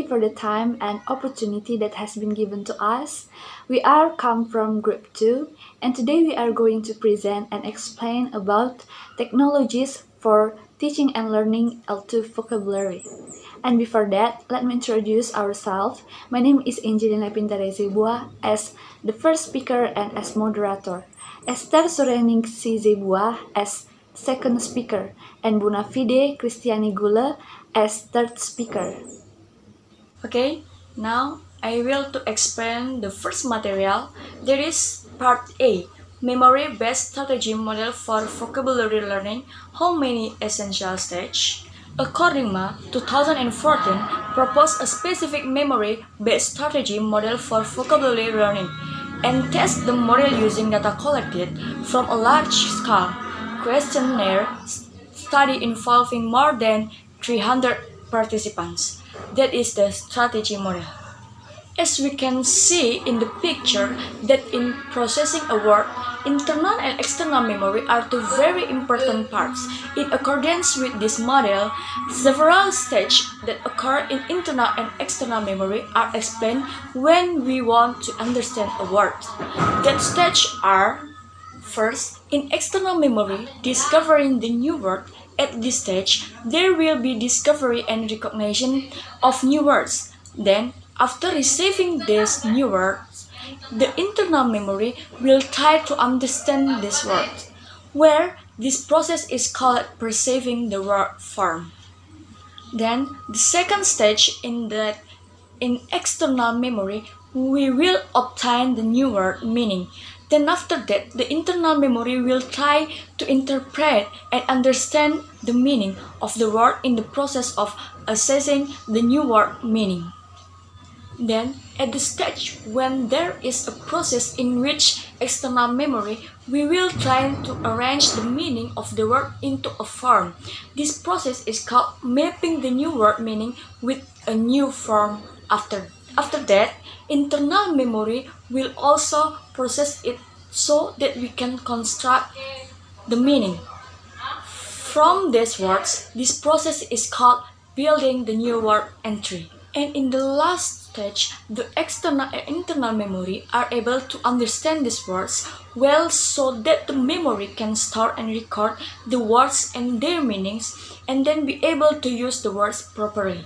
for the time and opportunity that has been given to us. We are come from Group 2, and today we are going to present and explain about technologies for teaching and learning L2 vocabulary. And before that, let me introduce ourselves. My name is Angelina Pintarezebua as the first speaker and as moderator. Esther Sureningsi Zebua as second speaker, and Bunafide Kristiani Gula as third speaker. Okay, now I will to explain the first material. There is part A, memory-based strategy model for vocabulary learning. How many essential stage? According Ma, 2014 proposed a specific memory-based strategy model for vocabulary learning and test the model using data collected from a large-scale questionnaire study involving more than 300 participants. That is the strategy model. As we can see in the picture that in processing a word, internal and external memory are two very important parts. In accordance with this model, several stages that occur in internal and external memory are explained when we want to understand a word. That stages are: first, in external memory, discovering the new word. At this stage, there will be discovery and recognition of new words. Then, after receiving these new words, the internal memory will try to understand these words, where this process is called perceiving the word form. Then, the second stage in external memory, we will obtain the new word meaning. Then after that, the internal memory will try to interpret and understand the meaning of the word in the process of assessing the new word meaning. Then, at the stage when there is a process in which external memory, we will try to arrange the meaning of the word into a form. This process is called mapping the new word meaning with a new form. After that, internal memory will also process it so that we can construct the meaning. From these words, this process is called building the new word entry. And in the last stage, the external and internal memory are able to understand these words well so that the memory can store and record the words and their meanings and then be able to use the words properly.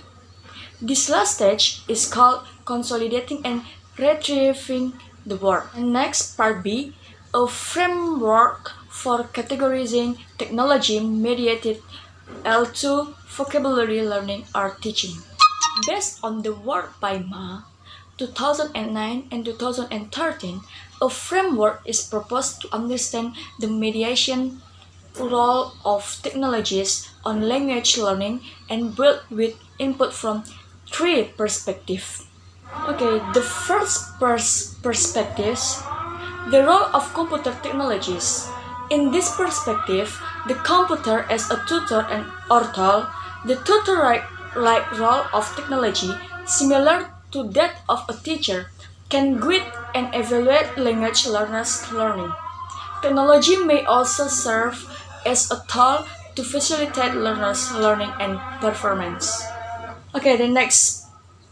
This last stage is called consolidating and retrieving the word. And next, part B, a framework for categorizing technology-mediated L2 vocabulary learning or teaching. Based on the work by Ma, 2009 and 2013, a framework is proposed to understand the mediation role of technologies on language learning and built with input from three perspectives. Okay, the first perspectives, the role of computer technologies. In this perspective, the computer as a tutor and author, the tutor-like role of technology, similar to that of a teacher, can guide and evaluate language learners' learning. Technology may also serve as a tool to facilitate learners' learning and performance. Okay, the next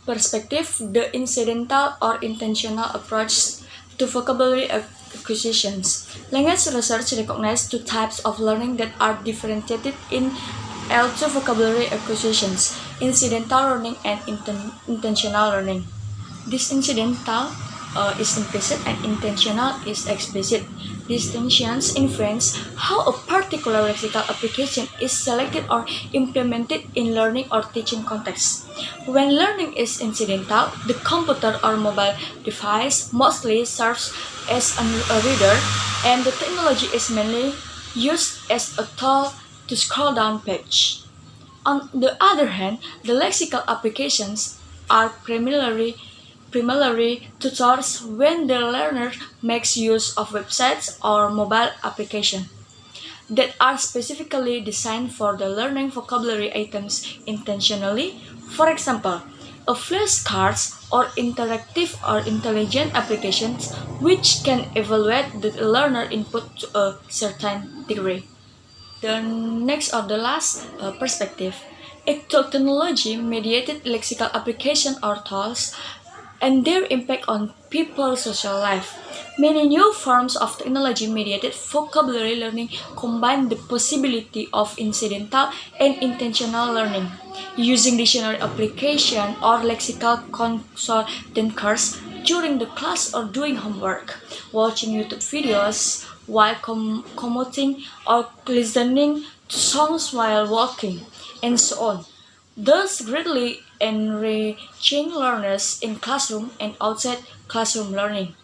perspective, the incidental or intentional approach to vocabulary acquisitions. Language research recognizes two types of learning that are differentiated in L2 vocabulary acquisitions: incidental learning and intentional learning. This incidental is implicit and intentional is explicit. Distinctions influence how a particular lexical application is selected or implemented in learning or teaching contexts. When learning is incidental, the computer or mobile device mostly serves as a reader, and the technology is mainly used as a tool to scroll down page. On the other hand, the lexical applications are primarily tutors when the learner makes use of websites or mobile applications that are specifically designed for the learning vocabulary items intentionally. For example, a flashcards or interactive or intelligent applications which can evaluate the learner input to a certain degree. The next or the last perspective, Actual technology-mediated lexical application or tools and their impact on people's social life. Many new forms of technology-mediated vocabulary learning combine the possibility of incidental and intentional learning. Using dictionary application or lexical concordance during the class or doing homework, watching YouTube videos while commuting or listening to songs while walking, and so on, thus greatly enriching learners in classroom and outside classroom learning.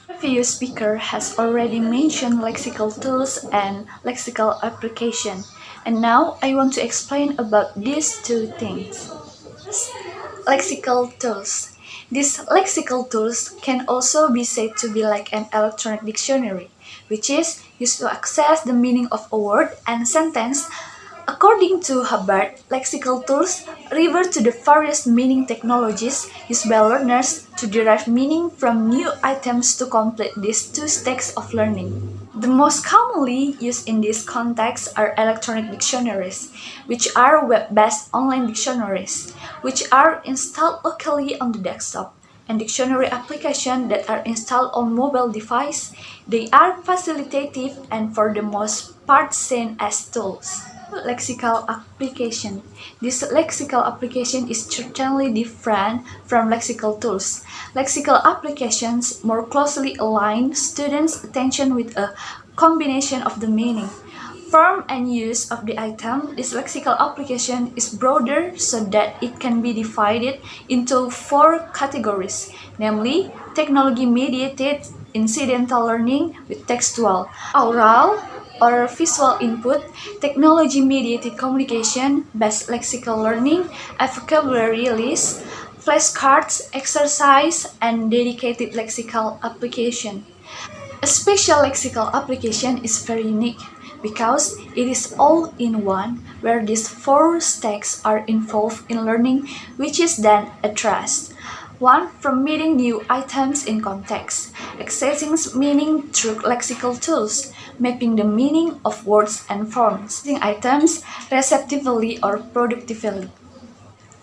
Previous speaker has already mentioned lexical tools and lexical application, and now I want to explain about these two things. Lexical tools. These lexical tools can also be said to be like an electronic dictionary, which is used to access the meaning of a word and sentence. According to Hubbard, lexical tools refer to the various meaning technologies used by learners to derive meaning from new items to complete these two stages of learning. The most commonly used in this context are electronic dictionaries, which are web-based online dictionaries, which are installed locally on the desktop, and dictionary applications that are installed on mobile device. They are facilitative and for the most part seen as tools. Lexical application. This lexical application is certainly different from lexical tools. Lexical applications more closely align students' attention with a combination of the meaning, form, and use of the item. This lexical application is broader so that it can be divided into four categories, namely technology-mediated incidental learning with textual, oral, or visual input, technology-mediated communication, based lexical learning, a vocabulary list, flashcards, exercise, and dedicated lexical application. A special lexical application is very unique because it is all in one, where these four stacks are involved in learning, which is then addressed. 1. From meeting new items in context, accessing meaning through lexical tools, mapping the meaning of words and forms, using items receptively or productively.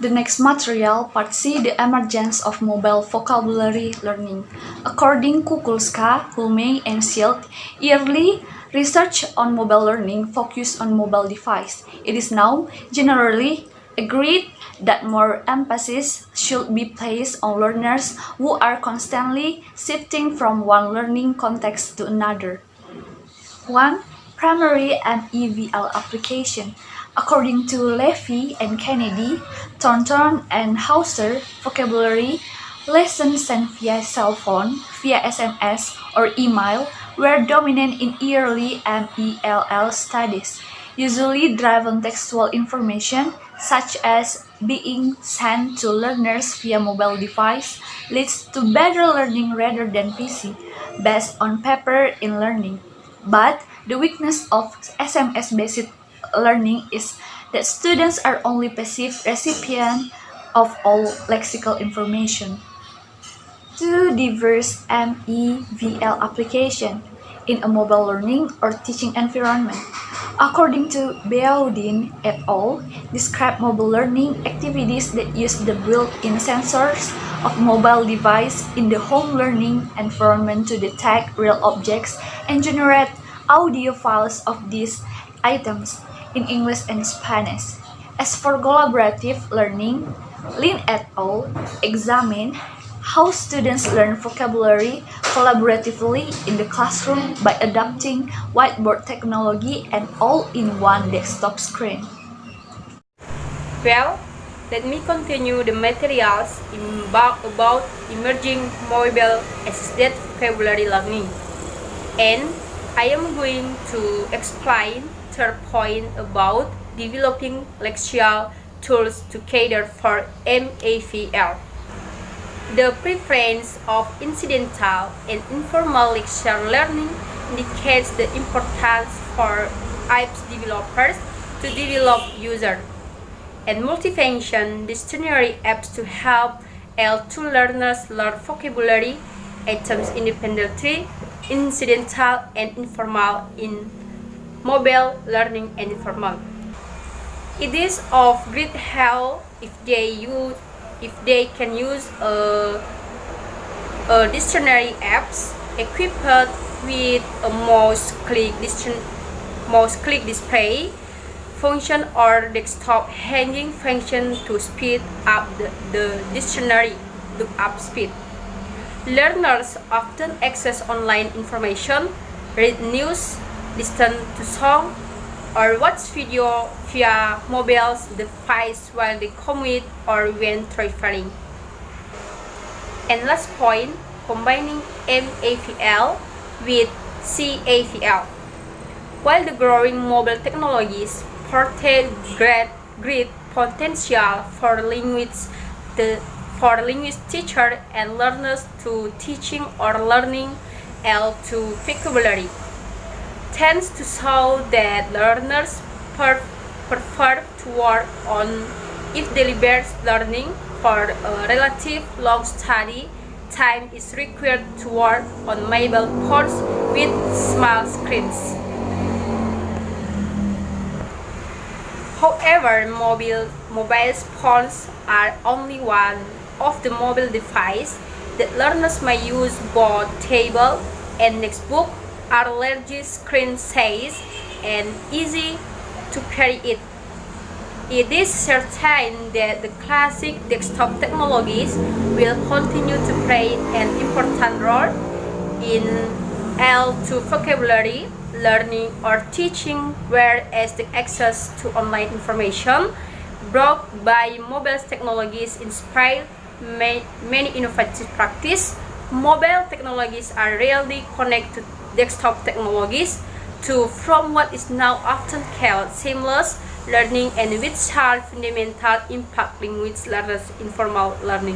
The next material, Part C, the emergence of mobile vocabulary learning. According to Kukulska, Hulme, and Schild, yearly research on mobile learning focused on mobile device. It is now generally agreed that more emphasis should be placed on learners who are constantly shifting from one learning context to another. 1. Primary and EVL application. According to Levy and Kennedy, Thornton and Hauser, vocabulary lessons sent via cell phone, via SMS, or email were dominant in early MELL studies, usually driven textual information such as being sent to learners via mobile device leads to better learning rather than PC, based on paper in learning. But the weakness of SMS-based learning is that students are only passive recipients of all lexical information. 2. Diverse MEVL application in a mobile learning or teaching environment. According to Beaudin et al., describe mobile learning activities that use the built-in sensors of mobile device in the home learning environment to detect real objects and generate audio files of these items in English and Spanish. As for collaborative learning, Lin et al. Examine how students learn vocabulary collaboratively in the classroom by adopting whiteboard technology and all-in-one desktop screen. Well, let me continue the materials about emerging mobile assisted vocabulary learning. And I am going to explain third point about developing lexical tools to cater for MEVL. The preference of incidental and informal lecture learning indicates the importance for apps developers to develop user and multifunction dictionary apps to help L2 learners learn vocabulary items independently, incidental and informal in mobile learning and informal. It is of great help if they can use a dictionary apps equipped with a mouse click display function or desktop hanging function to speed up the dictionary lookup speed. Learners often access online information, read news, listen to songs, or watch video via mobile device while they commute or when traveling. And last point, combining MAVL with CAVL. While the growing mobile technologies portray great potential for linguists teachers and learners to teaching or learning L2 vocabulary, tends to show that learners prefer to work on if deliberate learning for a relative long study time is required to work on mobile phones with small screens. However, mobile phones are only one of the mobile devices that learners may use. Both tablet and textbook are large screen size and easy to carry it. It is certain that the classic desktop technologies will continue to play an important role in L2 vocabulary learning or teaching, whereas the access to online information brought by mobile technologies inspired many innovative practices. Mobile technologies are rarely connected to desktop technologies to from what is now often called seamless learning and which have fundamental impact language learners' informal learning.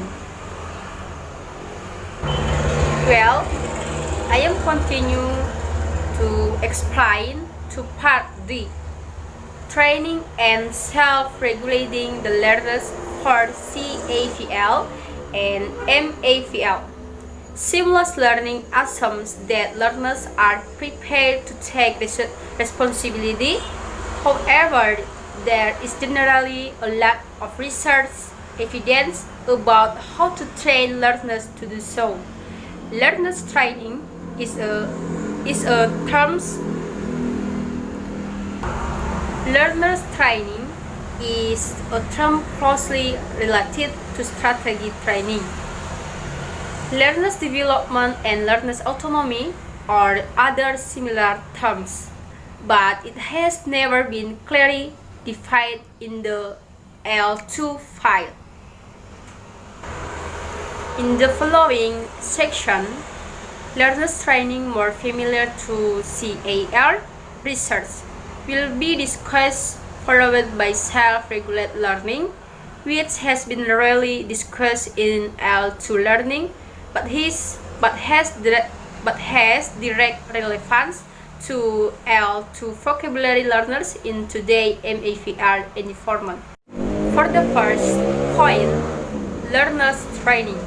Well, I am continuing to explain to part D, training and self-regulating the learners for CAVL and MAVL. Seamless learning assumes that learners are prepared to take responsibility. However, there is generally a lack of research evidence about how to train learners to do so. Learners training is a term. Learners training is a term closely related to strategy training. Learners development and learners autonomy are other similar terms, but it has never been clearly defined in the L2 file. In the following section, learners training more familiar to CAL research will be discussed, followed by self-regulated learning, which has been rarely discussed in L2 learning, but has direct relevance to L2 vocabulary learners in today's MAVL environment. For the first point, learners training.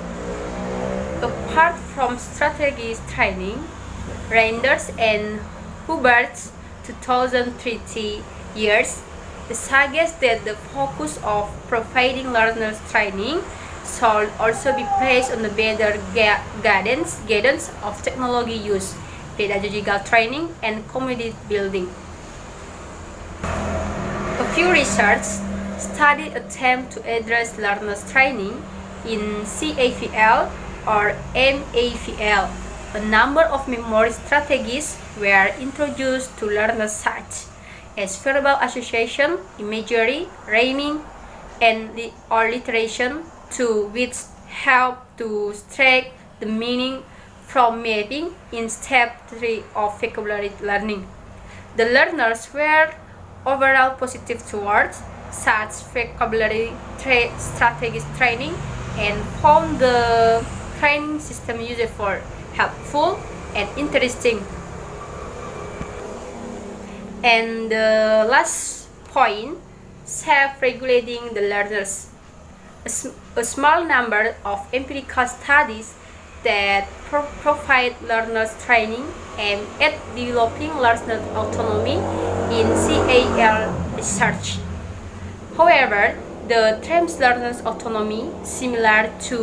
Apart from strategy training, Reinders and Hubert's 2030 years suggests that the focus of providing learners training should also be placed on the better guidance of technology use, pedagogical training, and community building. A few research studies attempt to address learners training in CAVL or MAVL. A number of memory strategies were introduced to learners such as verbal association, imagery, rhyming, and alliteration, to which help to extract the meaning from mapping in step 3 of vocabulary learning. The learners were overall positive towards such vocabulary strategies training and found the training system useful, helpful, and interesting. And the last point, self-regulating the learners. A small number of empirical studies that provide learners training aimed at developing learner autonomy in CAL research. However, the terms learner's autonomy, similar to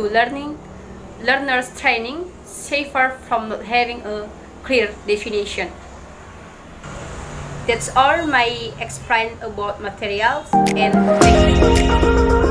learner's training, suffer from not having a clear definition. That's all my explain about materials and techniques.